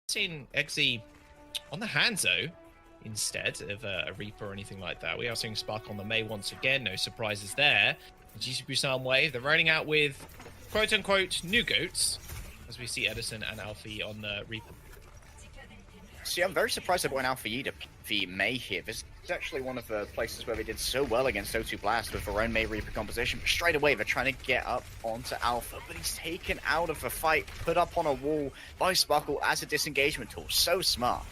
seeing Exe on the Hanzo instead of a Reaper or anything like that. We are seeing Spark on the Mei once again. No surprises there. The GC Busan wave. They're running out with quote-unquote new goats, as we see Edison and Alfie on the Reaper. See, I'm very surprised they went Alpha to the Mei here. This is actually one of the places where they did so well against O2 Blast with their own Mei Reaper composition. But straight away, they're trying to get up onto Alpha, but he's taken out of the fight, put up on a wall by Sparkle as a disengagement tool. So smart.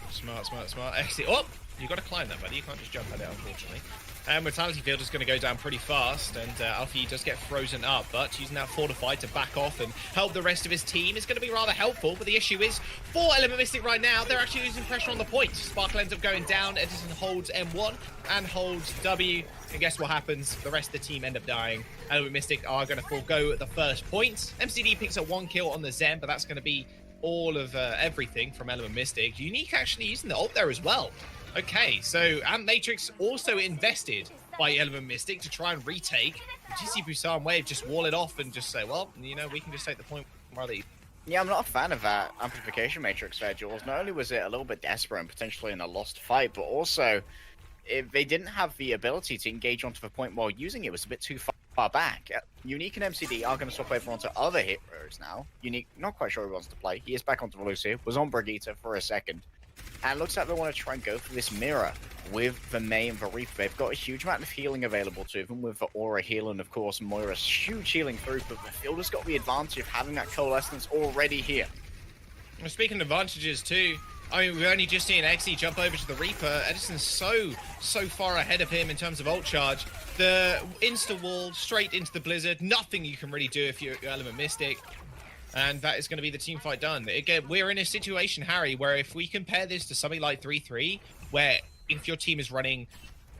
Smart. Actually, oh, you got to climb that, buddy. You can't just jump at it, unfortunately. And Mortality Field is going to go down pretty fast, and Alfie does get frozen up, but using that Fortified to back off and help the rest of his team is going to be rather helpful. But the issue is, for Element Mystic right now, they're actually losing pressure on the point. Sparkle ends up going down, Edison holds M1 and holds W, and guess what happens? The rest of the team end up dying. Element Mystic are going to forego the first point. MCD picks up 1 kill on the Zen, but that's going to be all of everything from Element Mystic. Unique actually using the ult there as well. Okay, so Matrix also invested by Element Mystic to try and retake. The GC Busan wave just wall it off and just say, well, you know, we can just take the point rather. Yeah, I'm not a fan of that Amplification Matrix there, Jules. Not only was it a little bit desperate and potentially in a lost fight, but also if they didn't have the ability to engage onto the point while using it, was a bit too far back. Unique and MCD are going to swap over onto other heroes now. Unique, not quite sure who wants to play. He is back onto Lucia, was on Brigitte for a second. And it looks like they want to try and go for this mirror with the Mei and the Reaper. They've got a huge amount of healing available to them with the Aura heal and, of course, Moira's huge healing through. But the field has got the advantage of having that Coalescence already here. Well, speaking of advantages, too, I mean, we've only just seen Exe jump over to the Reaper. Edison's so far ahead of him in terms of ult charge. The insta-wall straight into the Blizzard. Nothing you can really do if you're Element Mystic. And that is going to be the team fight done. Again, we're in a situation, Harry, where if we compare this to something like 3-3, where if your team is running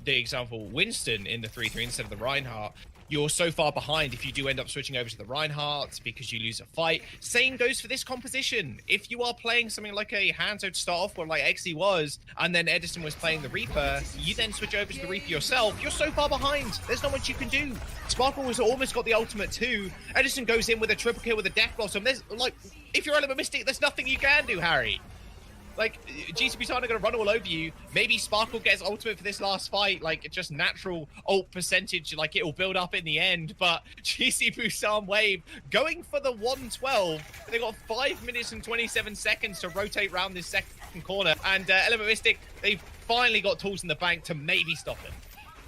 the example Winston in the 3-3 instead of the Reinhardt, you're so far behind if you do end up switching over to the Reinhardt because you lose a fight. Same goes for this composition. If you are playing something like a Hanzo to start off with, like Exe was, and then Edison was playing the Reaper, you then switch over to the Reaper yourself, you're so far behind. There's not much you can do. Sparkle has almost got the ultimate too. Edison goes in with a triple kill with a Death Blossom. There's, like, if you're Element Mystic, there's nothing you can do, Harry. Like, GCP's are going to run all over you. Maybe Sparkle gets ultimate for this last fight, like, just natural ult percentage, like, it'll build up in the end. But GC Busan Wave going for the 112. They've got 5 minutes and 27 seconds to rotate around this second corner. And Element Mystic, they've finally got tools in the bank to maybe stop him.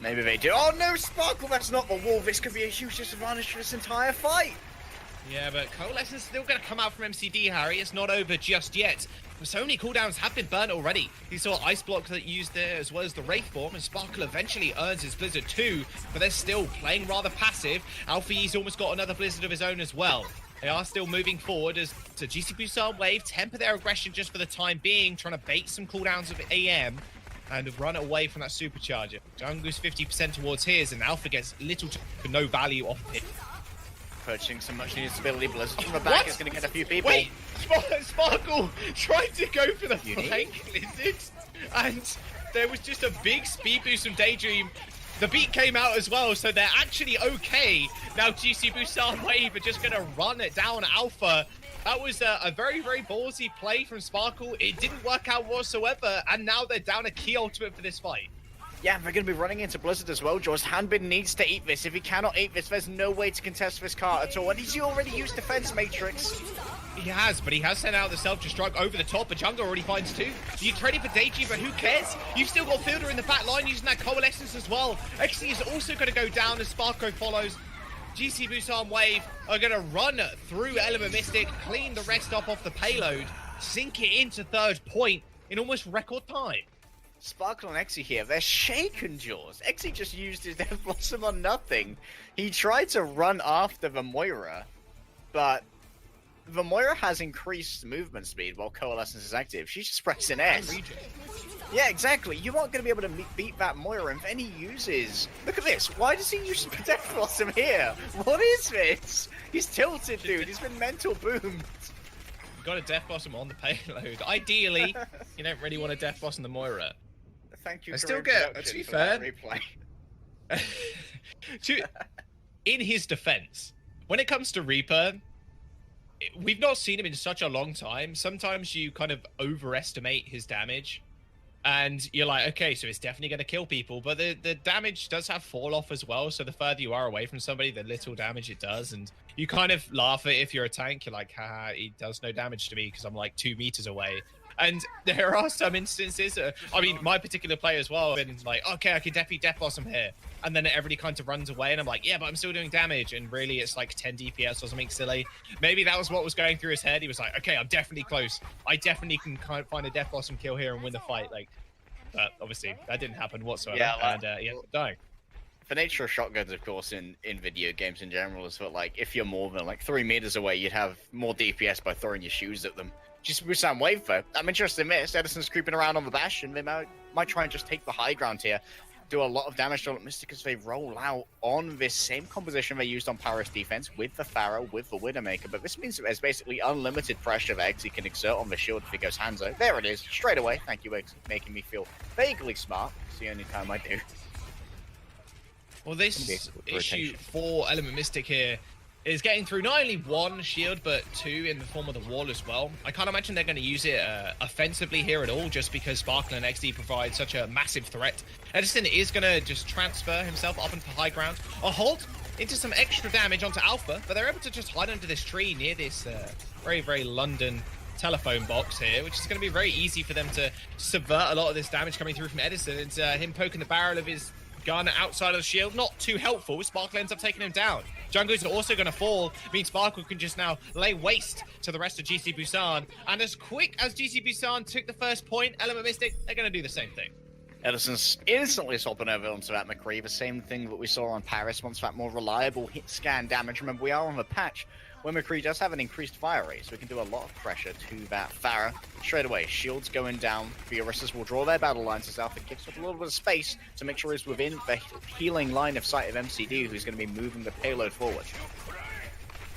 Maybe they do. Oh, no, Sparkle, that's not the wall. This could be a huge disadvantage for this entire fight. Yeah, but Coalescence is still going to come out from MCD, Harry. It's not over just yet. So many cooldowns have been burnt already. You saw Ice Block that used there, as well as the Wraith Form, and Sparkle eventually earns his Blizzard too, but they're still playing rather passive. Alfie's almost got another Blizzard of his own as well. They are still moving forward as to GC Busan Wave temper their aggression just for the time being, trying to bait some cooldowns of AM and run away from that supercharger. Jungle's 50% towards his, and Alpha gets little to no value off it. Purchasing some much needed stability. Blizzard from the back is going to get a few people. Wait, Sparkle tried to go for the flank Blizzard, and there was just a big speed boost from Daydream. The beat came out as well, so they're actually okay. Now GC Busan Wave are just going to run it down Alpha. That was a very ballsy play from Sparkle. It didn't work out whatsoever, and now they're down a key ultimate for this fight. Yeah, they're going to be running into Blizzard as well, Jaws. Hanbin needs to eat this. If he cannot eat this, there's no way to contest this card at all. And he's already used Defense Matrix. He has, but he has sent out the self-destruct over the top, but Jungle already finds two. You're trading for Daydream, but who cares? You've still got Fielder in the back line using that Coalescence as well. XC is also going to go down as Sparko follows. GC Busan Wave are going to run through Element Mystic, clean the rest up off the payload, sink it into third point in almost record time. Sparkle and Exe here, they're shaken, Jaws. Exe just used his Death Blossom on nothing. He tried to run after the Moira, but the Moira has increased movement speed while Coalescence is active. She's just pressing S. Yeah, exactly. You aren't going to be able to beat that Moira, and then he uses... Look at this. Why does he use Death Blossom here? What is this? He's tilted, dude. He's been mental boomed. Got a Death Blossom on the payload. Ideally, you don't really want a Death Blossom the Moira. Thank you. I still get, to be fair, in his defense, when it comes to Reaper, we've not seen him in such a long time. Sometimes you kind of overestimate his damage. And you're like, okay, so it's definitely going to kill people. But the damage does have fall off as well. So the further you are away from somebody, the little damage it does. And you kind of laugh at it if you're a tank. You're like, haha, he does no damage to me because I'm like 2 meters away. And there are some instances, I mean, my particular player as well, have been like, okay, I can definitely death boss him here. And then everybody kind of runs away and I'm like, yeah, but I'm still doing damage. And really it's like 10 DPS or something silly. Maybe that was what was going through his head. He was like, okay, I'm definitely close. I definitely can kind of find a death boss and kill here and win the fight. Like, but obviously that didn't happen whatsoever. Yeah, and he ended up dying. The nature of shotguns, of course, in video games in general is that, like, if you're more than like 3 meters away, you'd have more DPS by throwing your shoes at them. Just with Sam Wave, though, I'm interested in this. Edison's creeping around on the Bastion. They might try and just take the high ground here. Do a lot of damage to Mystic as they roll out on this same composition they used on Paris defense with the Pharaoh, with the Widowmaker. But this means that there's basically unlimited pressure that Eggsy can exert on the shield if he goes Hanzo. There it is, straight away. Thank you, Eggsy, making me feel vaguely smart. It's the only time I do. Well, this issue for Element Mystic here is getting through not only 1 shield, but 2 in the form of the wall as well. I can't imagine they're going to use it offensively here at all, just because Sparkle and XD provide such a massive threat. Edison is going to just transfer himself up into high ground, a halt into some extra damage onto Alpha, but they're able to just hide under this tree near this very, very London telephone box here, which is going to be very easy for them to subvert a lot of this damage coming through from Edison. It's him poking the barrel of his gun outside of the shield, not too helpful. Sparkle ends up taking him down. Jungle's also going to fall, means Sparkle can just now lay waste to the rest of GC Busan. And as quick as GC Busan took the first point, Element Mystic, they're going to do the same thing. Edison's instantly swapping over onto that McCree, the same thing that we saw on Paris, wants that more reliable hit scan damage. Remember, we are on the patch where McCree does have an increased fire rate, so we can do a lot of pressure to that Pharah. Straight away, shields going down. The Oristas will draw their battle lines as Alpha gives up a little bit of space to make sure he's within the healing line of sight of MCD, who's going to be moving the payload forward.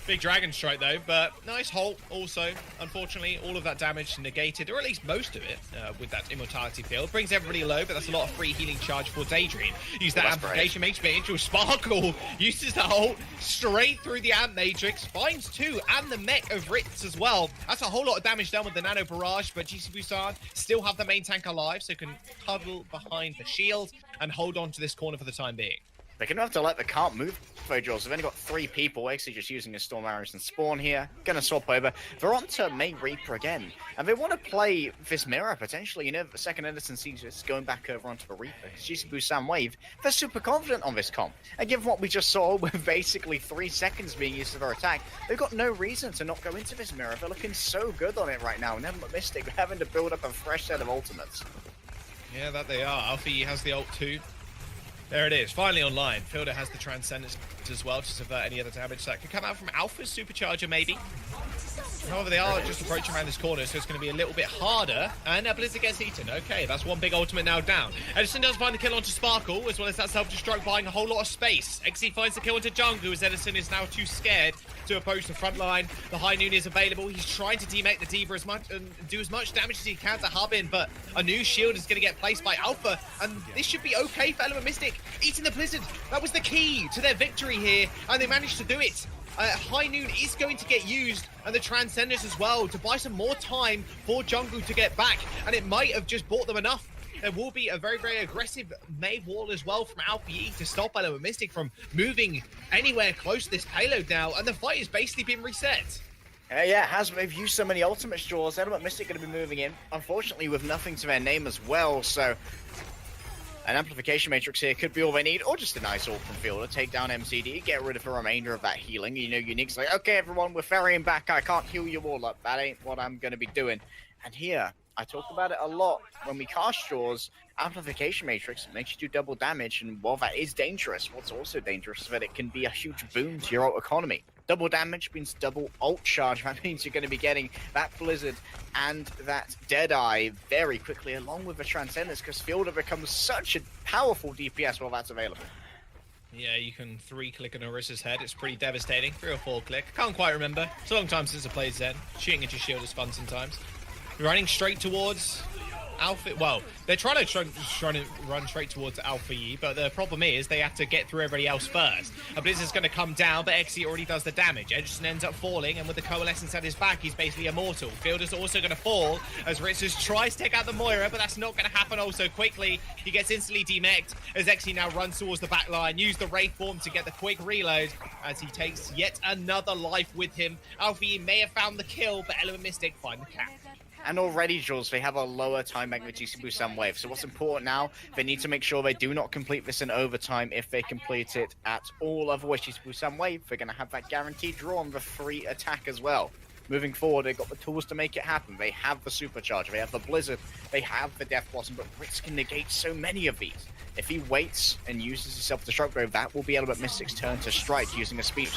Big Dragon Strike though, but nice halt also. Unfortunately, all of that damage negated, or at least most of it, with that Immortality field. Brings everybody low, but that's a lot of free healing charge for Daydream. Use that amplification, makes me into Sparkle. Uses that ult straight through the Amp Matrix. Finds 2 and the mech of Ritz as well. That's a whole lot of damage done with the Nano Barrage, but GC Busan still have the main tank alive, so can huddle behind the shield and hold on to this corner for the time being. They're going to have to let the cart move, though, Jules. They've only got 3 people. Actually just using a Storm Arrows and Spawn here. Going to swap over. They're on to main Reaper again. And they want to play this mirror, potentially. You know, the second Edison sees this going back over onto the Reaper. GC Busan Wave, they're super confident on this comp. And given what we just saw with basically 3 seconds being used to their attack, they've got no reason to not go into this mirror. They're looking so good on it right now. Never Mystic having to build up a fresh set of ultimates. Yeah, that they are. Alfie has the ult too. There it is, finally online. Fielder has the Transcendence as well to subvert any other damage that could come out from Alpha's Supercharger, maybe. However, they are just approaching around this corner, so it's going to be a little bit harder. And Blizzard gets eaten. Okay, that's one big ultimate now down. Edison does find the kill onto Sparkle, as well as that self-destruct buying a whole lot of space. XE finds the kill onto Jungle, as Edison is now too scared to approach the front line. The High Noon is available. He's trying to demake the D.Va as much and do as much damage as he can to Hubin, but a new shield is going to get placed by Alpha, and this should be okay for Element Mystic. Eating the Blizzard, that was the key to their victory here, and they managed to do it. High Noon is going to get used, and the Transcendence as well, to buy some more time for Jungle to get back, and it might have just bought them enough. There will be a very, very aggressive May wall as well from Alpha to stop Element Mystic from moving anywhere close to this payload now, and the fight has basically been reset. Yeah, it has. They've used so many ultimate straws. Element Mystic going to be moving in, unfortunately with nothing to their name as well, so an amplification matrix here could be all they need, or just a nice ult from Fielder, take down MCD, get rid of the remainder of that healing. You know, Unique's like, okay, everyone, we're ferrying back. I can't heal you all up. That ain't what I'm going to be doing. And here, I talk about it a lot. When we cast Straws, amplification matrix makes you do double damage, and while that is dangerous, what's also dangerous is that it can be a huge boon to your ult economy. Double damage means double ult charge. That means you're going to be getting that Blizzard and that Deadeye very quickly, along with the Transcendence, because Fielder becomes such a powerful DPS while that's available. Yeah, you can 3-click on Orissa's head. It's pretty devastating. 3 or 4-click. Can't quite remember. It's a long time since I played Zen. Shooting at your shield is fun sometimes. Running straight towards Alpha, well, they're trying to run straight towards Alpha Yi, but the problem is they have to get through everybody else first. A Blizzard's going to come down, but Xe already does the damage. Edgerton ends up falling, and with the Coalescence at his back, he's basically immortal. Fielder's also going to fall as Ritzers tries to take out the Moira, but that's not going to happen all so quickly. He gets instantly demeched as Xe now runs towards the back line, use the Wraith form to get the quick reload as he takes yet another life with him. Alpha Yi may have found the kill, but Element Mystic find the cap. And already, Jules, they have a lower time bank with GC Busan Wave. So what's important now, they need to make sure they do not complete this in overtime. If they complete it at all, otherwise GC Busan Wave, they're going to have that guaranteed draw on the free attack as well. Moving forward, they've got the tools to make it happen. They have the Supercharger, they have the Blizzard, they have the Death Blossom, but Ritz can negate so many of these. If he waits and uses his self-destruct wave, that will be Element Mystic's turn to strike using a speed.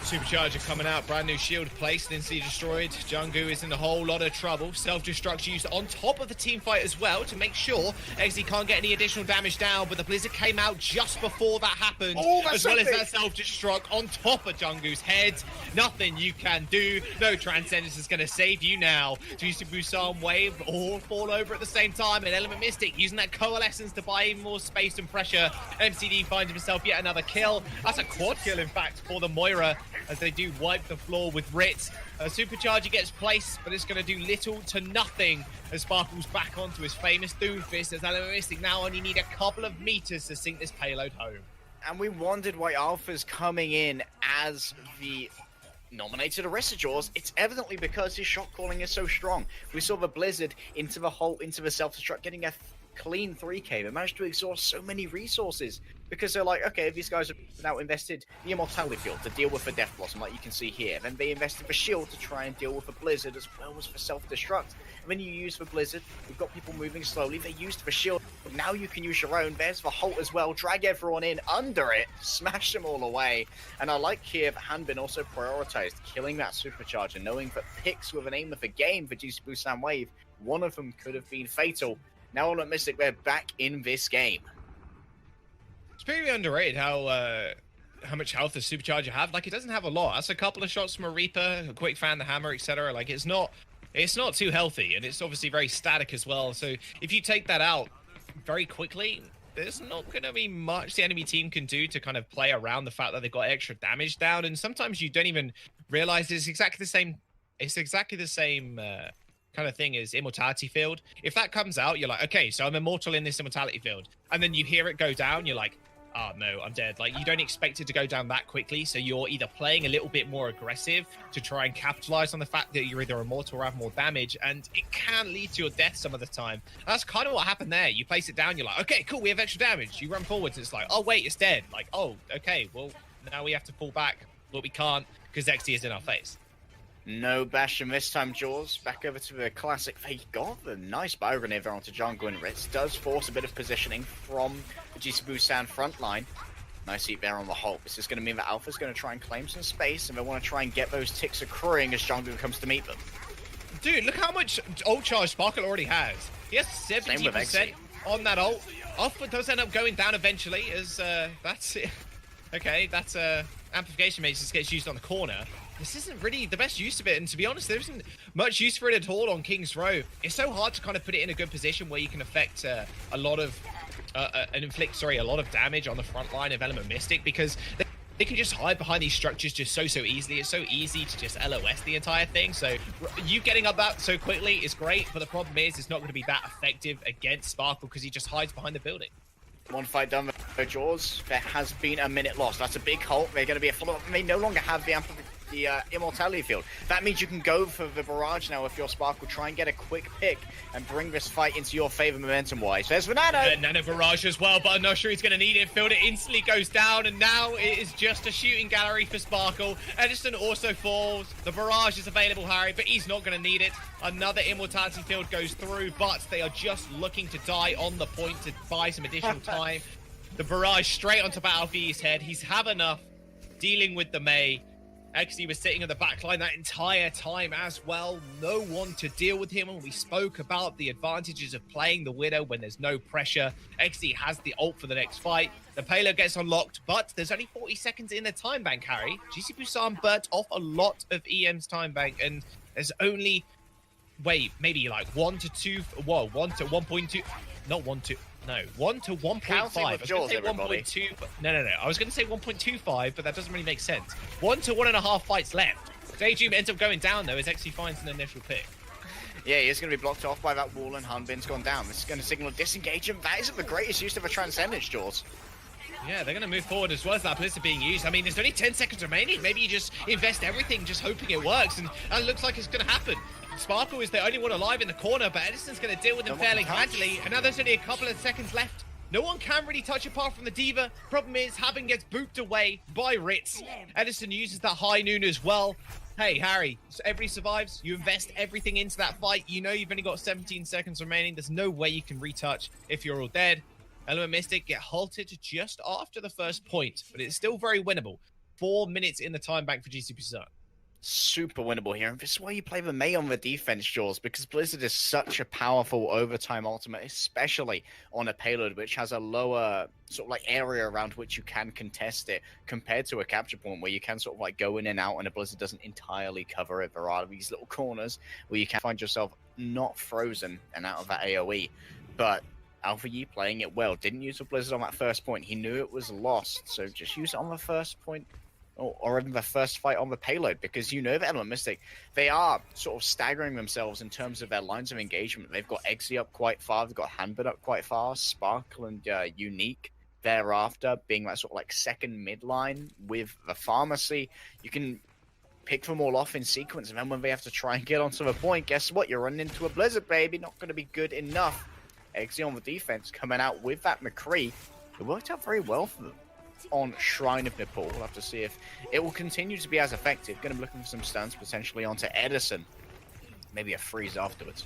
Supercharger coming out, brand new shield placed, instantly destroyed. Jungkook is in a whole lot of trouble. Self-destruct used on top of the team fight as well to make sure Xe can't get any additional damage down, but the Blizzard came out just before that happened, as well as that self-destruct on top of Jungkook's head. Nothing you can do. No Transcendence is going to save you now. GC Busan Wave all fall over at the same time, and Element Mystic using that Coalescence to buy even more space and pressure. MCD finds himself yet another kill. That's a quad kill, in fact, for the Moira, as they do wipe the floor with Ritz. Supercharger gets placed, but it's going to do little to nothing as Sparkle's back onto his famous Doomfist, as Element Mystic now only need a couple of meters to sink this payload home. And we wondered why Alpha's coming in as the nominated Arrested Jaws. It's evidently because his shot calling is so strong. We saw the Blizzard into the hole, into the self-destruct, getting a clean 3k. They managed to exhaust so many resources because they're like, okay, these guys have now invested the Immortality Field to deal with the Death Blossom, like you can see here. Then they invested the Shield to try and deal with the Blizzard as well as for self-destruct. And when you use the Blizzard, we've got people moving slowly. They used the Shield. Now you can use your own. There's the Halt as well. Drag everyone in under it. Smash them all away. And I like here that Hanbin also prioritized killing that Supercharger, knowing that picks with an aim of the game for GC Busan Wave, one of them could have been fatal. Now Element Mystic, they're back in this game. It's pretty underrated how much health the Supercharger have. Like, it doesn't have a lot. That's a couple of shots from a Reaper, a quick fan, the hammer, etc. Like, it's not too healthy, and it's obviously very static as well. So if you take that out very quickly, there's not going to be much the enemy team can do to kind of play around the fact that they've got extra damage down. And sometimes you don't even realize it's exactly the same. It's exactly the same kind of thing as Immortality Field. If that comes out, you're like, okay, so I'm immortal in this Immortality Field. And then you hear it go down, you're like, oh no, I'm dead. Like, you don't expect it to go down that quickly, so you're either playing a little bit more aggressive to try and capitalize on the fact that you're either immortal or have more damage, and it can lead to your death some of the time. And that's kind of what happened there. You place it down, you're like, okay, cool, we have extra damage. You run forwards, and it's like, oh wait, it's dead. Like, oh, okay, well, now we have to fall back, but we can't because XD is in our face. No Bastion this time, Jaws. Back over to the classic. They got the nice bio-grenade there onto Jungle, and Ritz does force a bit of positioning from the GC Busan front line. Nice heat there on the Hulk. This is going to mean that Alpha's going to try and claim some space, and they want to try and get those ticks accruing as Jungle comes to meet them. Dude, look how much ult charge Sparkle already has. He has 70% on that ult. Alpha does end up going down eventually, as that's it. Okay, that's amplification mage just gets used on the corner. This isn't really the best use of it, and to be honest, there isn't much use for it at all on King's Row. It's so hard to kind of put it in a good position where you can affect a lot of damage on the front line of Element Mystic, because they can just hide behind these structures just so easily. It's so easy to just LOS the entire thing. So you getting up that so quickly is great, but the problem is it's not going to be that effective against Sparkle because he just hides behind the building. One fight done for Jaws. There has been a minute lost. That's a big halt. They're going to be a follow-up. They no longer have the Immortality Field. That means you can go for the Barrage now if your Sparkle. Try and get a quick pick and bring this fight into your favor momentum-wise. There's the Nano! Nano Barrage as well, but I'm not sure he's going to need it. Field it instantly goes down, and now it is just a shooting gallery for Sparkle. Edison also falls. The Barrage is available, Harry, but he's not going to need it. Another Immortality Field goes through, but they are just looking to die on the point to buy some additional time. The Barrage straight onto Battlefiend's head. He's had enough dealing with the Mei. XD was sitting on the back line that entire time as well. No one to deal with him, and we spoke about the advantages of playing the Widow when there's no pressure. XD has the ult for the next fight. The payload gets unlocked, but there's only 40 seconds in the time bank, Harry. GC Busan burnt off a lot of EM's time bank, and there's only wait, maybe like 1 to 2. Whoa, 1 to 1.2. Not 1 to. No, 1 to 1.5. Counting I with was going Jaws, to say everybody. 1.2. No. I was going to say 1.25, but that doesn't really make sense. 1 to 1.5 fights left. Daydream ends up going down though as XE finds an initial pick. Yeah, he is going to be blocked off by that wall, and Hanbin's gone down. This is going to signal disengagement. That isn't the greatest use of a Transcendence, Jaws. Yeah, they're going to move forward as well as that Blizzard being used. I mean, there's only 10 seconds remaining. Maybe you just invest everything just hoping it works, and it looks like it's going to happen. Sparkle is the only one alive in the corner, but Edison's going to deal with him fairly handily, and now there's only a couple of seconds left. No one can really touch apart from the Diva. Problem is, Haben gets booped away by Ritz. Edison uses that high noon as well. Hey, Harry, so everybody survives. You invest everything into that fight. You know you've only got 17 seconds remaining. There's no way you can retouch if you're all dead. Element Mystic get halted just after the first point, but it's still very winnable. 4 minutes in the time bank for GCP Sun. Super winnable here, and this is why you play the Mei on the defense, Jaws, because Blizzard is such a powerful overtime ultimate, especially on a payload which has a lower sort of like area around which you can contest it, compared to a capture point where you can sort of like go in and out and a Blizzard doesn't entirely cover it. There are these little corners where you can find yourself not frozen and out of that AoE. But Alpha Yi playing it well, didn't use the Blizzard on that first point. He knew it was lost, so just use it on the first point. Or even the first fight on the payload, because you know the Element Mystic, they are sort of staggering themselves in terms of their lines of engagement. They've got Eggsy up quite far, they've got Hanbin up quite far, Sparkle and Unique thereafter being that sort of like second midline with the Pharmacy. You can pick them all off in sequence, and then when they have to try and get onto the point, guess what? You're running into a Blizzard, baby. Not going to be good enough. Eggsy on the defense coming out with that McCree. It worked out very well for them on Shrine of Nepal. We'll have to see if it will continue to be as effective. Going to be looking for some stuns potentially onto Edison. Maybe a freeze afterwards.